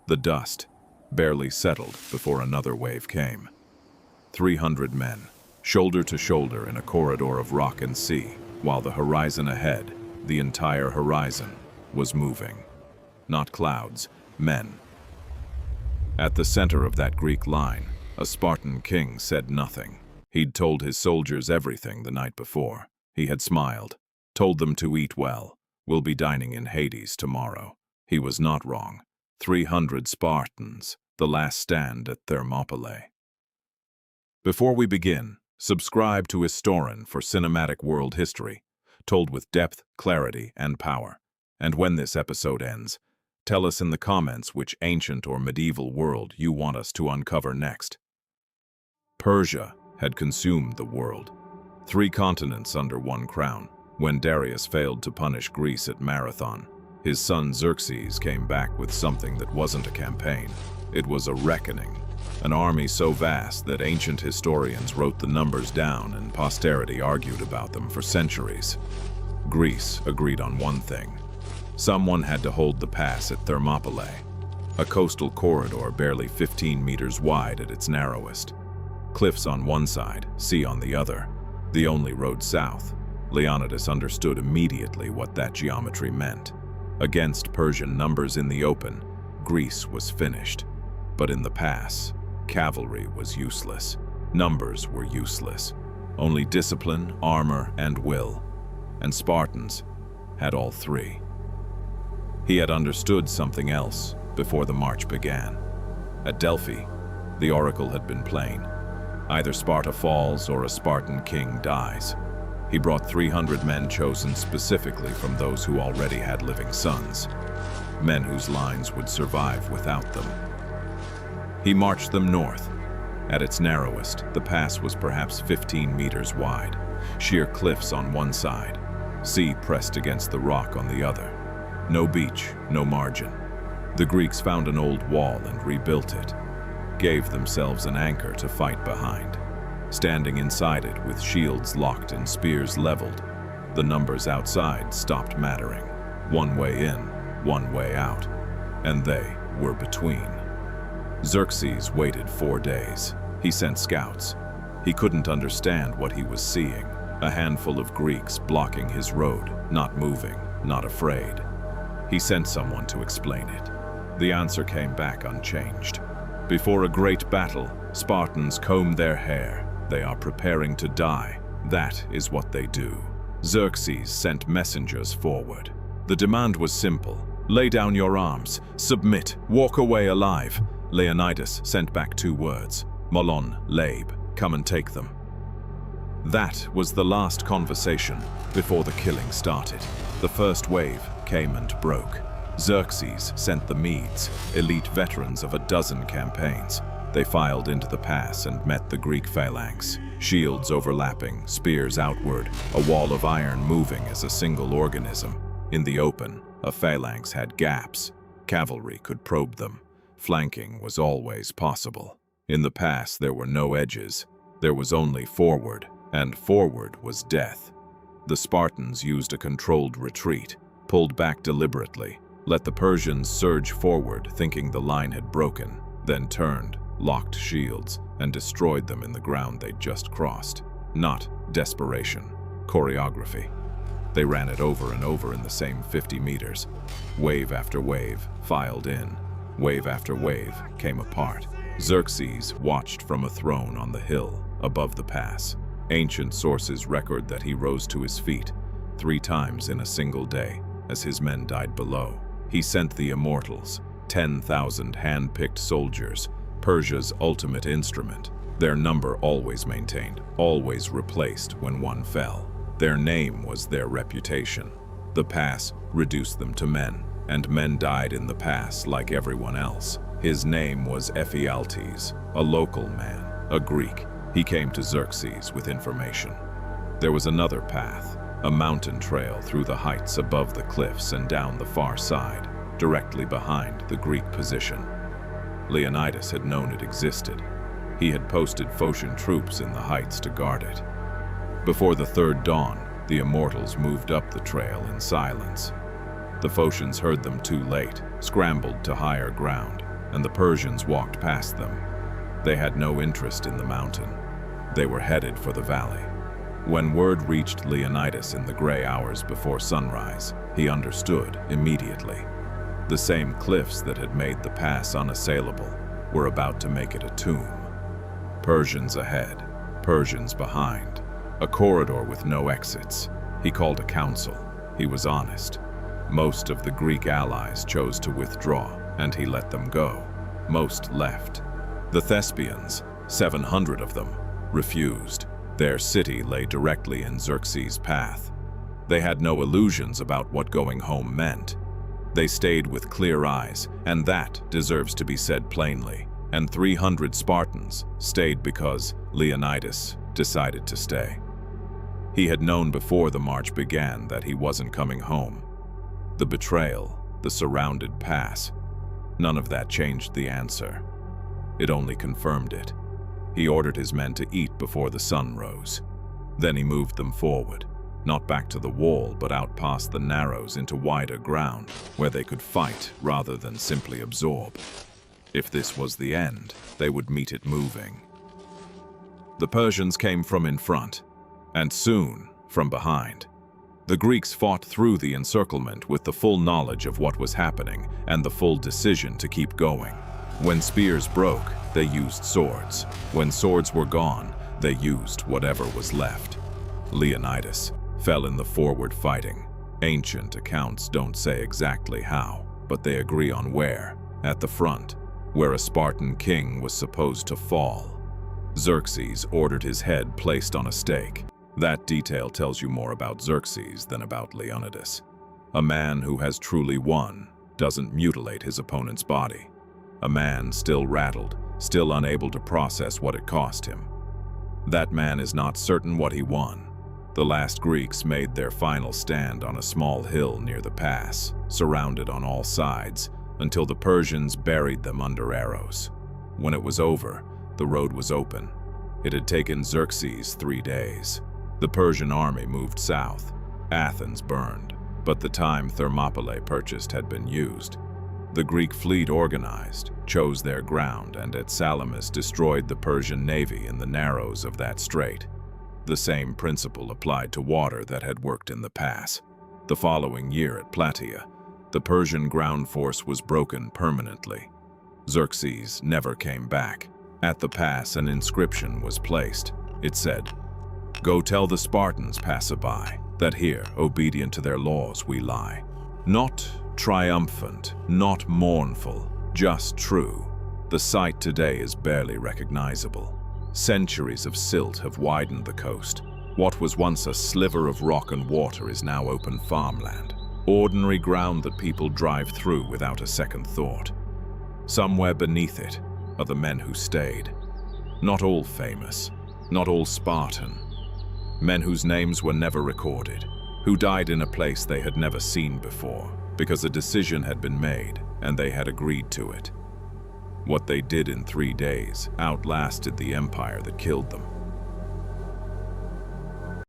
The dust barely settled before another wave came. 300 men, shoulder to shoulder in a corridor of rock and sea, while the horizon ahead, the entire horizon, was moving. Not clouds, men. At the center of that Greek line, a Spartan king said nothing. He'd told his soldiers everything the night before. He had smiled, told them to eat well. We'll be dining in Hades tomorrow. He was not wrong. 300 Spartans, the last stand at Thermopylae. Before we begin, subscribe to Historeign for cinematic world history, told with depth, clarity, and power. And when this episode ends, tell us in the comments which ancient or medieval world you want us to uncover next. Persia had consumed the world. 3 continents under one crown. When Darius failed to punish Greece at Marathon, his son Xerxes came back with something that wasn't a campaign. It was a reckoning. An army so vast that ancient historians wrote the numbers down and posterity argued about them for centuries. Greece agreed on one thing. Someone had to hold the pass at Thermopylae, a coastal corridor barely 15 meters wide at its narrowest. Cliffs on one side, sea on the other, the only road south. Leonidas understood immediately what that geometry meant. Against Persian numbers in the open, Greece was finished. But in the pass, cavalry was useless. Numbers were useless. Only discipline, armor, and will. And Spartans had all 3. He had understood something else before the march began. At Delphi, the oracle had been plain. Either Sparta falls or a Spartan king dies. He brought 300 men chosen specifically from those who already had living sons, men whose lines would survive without them. He marched them north. At its narrowest, the pass was perhaps 15 meters wide, sheer cliffs on one side, sea pressed against the rock on the other. No beach, no margin. The Greeks found an old wall and rebuilt it, gave themselves an anchor to fight behind. Standing inside it with shields locked and spears leveled, the numbers outside stopped mattering. One way in, one way out, and they were between. Xerxes waited 4 days. He sent scouts. He couldn't understand what he was seeing. A handful of Greeks blocking his road, not moving, not afraid. He sent someone to explain it. The answer came back unchanged. Before a great battle, Spartans comb their hair. They are preparing to die. That is what they do. Xerxes sent messengers forward. The demand was simple. Lay down your arms, submit, walk away alive. Leonidas sent back 2 words. Molon, Labe, come and take them. That was the last conversation before the killing started. The first wave came and broke. Xerxes sent the Medes, elite veterans of a dozen campaigns. They filed into the pass and met the Greek phalanx, shields overlapping, spears outward, a wall of iron moving as a single organism. In the open, a phalanx had gaps. Cavalry could probe them. Flanking was always possible. In the pass, there were no edges. There was only forward, and forward was death. The Spartans used a controlled retreat, pulled back deliberately, let the Persians surge forward thinking the line had broken, then turned, locked shields, and destroyed them in the ground they'd just crossed. Not desperation, choreography. They ran it over and over in the same 50 meters. Wave after wave filed in. Wave after wave came apart. Xerxes watched from a throne on the hill above the pass. Ancient sources record that he rose to his feet 3 times in a single day as his men died below. He sent the immortals, 10,000 hand-picked soldiers, Persia's ultimate instrument. Their number always maintained, always replaced when one fell. Their name was their reputation. The pass reduced them to men, and men died in the pass like everyone else. His name was Ephialtes, a local man, a Greek. He came to Xerxes with information. There was another path, a mountain trail through the heights above the cliffs and down the far side, directly behind the Greek position. Leonidas had known it existed. He had posted Phocian troops in the heights to guard it. Before the third dawn, the immortals moved up the trail in silence. The Phocians heard them too late, scrambled to higher ground. and the Persians walked past them. They had no interest in the mountain. They were headed for the valley. When word reached Leonidas in the gray hours before sunrise, he understood immediately. The same cliffs that had made the pass unassailable were about to make it a tomb. Persians ahead, Persians behind. A corridor with no exits. He called a council. He was honest. Most of the Greek allies chose to withdraw, and he let them go. Most left. The Thespians, 700 of them, refused. Their city lay directly in Xerxes' path. They had no illusions about what going home meant. They stayed with clear eyes, and that deserves to be said plainly. And 300 Spartans stayed because Leonidas decided to stay. He had known before the march began that he wasn't coming home. The betrayal, the surrounded pass, none of that changed the answer. It only confirmed it. He ordered his men to eat before the sun rose. Then he moved them forward, not back to the wall, but out past the narrows into wider ground, where they could fight rather than simply absorb. If this was the end, they would meet it moving. The Persians came from in front, and soon from behind. The Greeks fought through the encirclement with the full knowledge of what was happening and the full decision to keep going. When spears broke, they used swords. When swords were gone, they used whatever was left. Leonidas fell in the forward fighting. Ancient accounts don't say exactly how, but they agree on where. At the front, where a Spartan king was supposed to fall. Xerxes ordered his head placed on a stake. That detail tells you more about Xerxes than about Leonidas. A man who has truly won doesn't mutilate his opponent's body. A man still rattled, still unable to process what it cost him. That man is not certain what he won. The last Greeks made their final stand on a small hill near the pass, surrounded on all sides, until the Persians buried them under arrows. When it was over, the road was open. It had taken Xerxes 3 days. The Persian army moved south. Athens burned, but the time Thermopylae purchased had been used. The Greek fleet organized, chose their ground, and at Salamis destroyed the Persian navy in the narrows of that strait. The same principle applied to water that had worked in the pass. The following year at Plataea, the Persian ground force was broken permanently. Xerxes never came back. At the pass, an inscription was placed. It said, "Go tell the Spartans, passerby, that here, obedient to their laws, we lie. Not triumphant, not mournful, just true. The sight today is barely recognizable. Centuries of silt have widened the coast. What was once a sliver of rock and water is now open farmland. Ordinary ground that people drive through without a second thought. Somewhere beneath it are the men who stayed. Not all famous, not all Spartan. Men whose names were never recorded, who died in a place they had never seen before, because a decision had been made and they had agreed to it. What they did in 3 days outlasted the empire that killed them.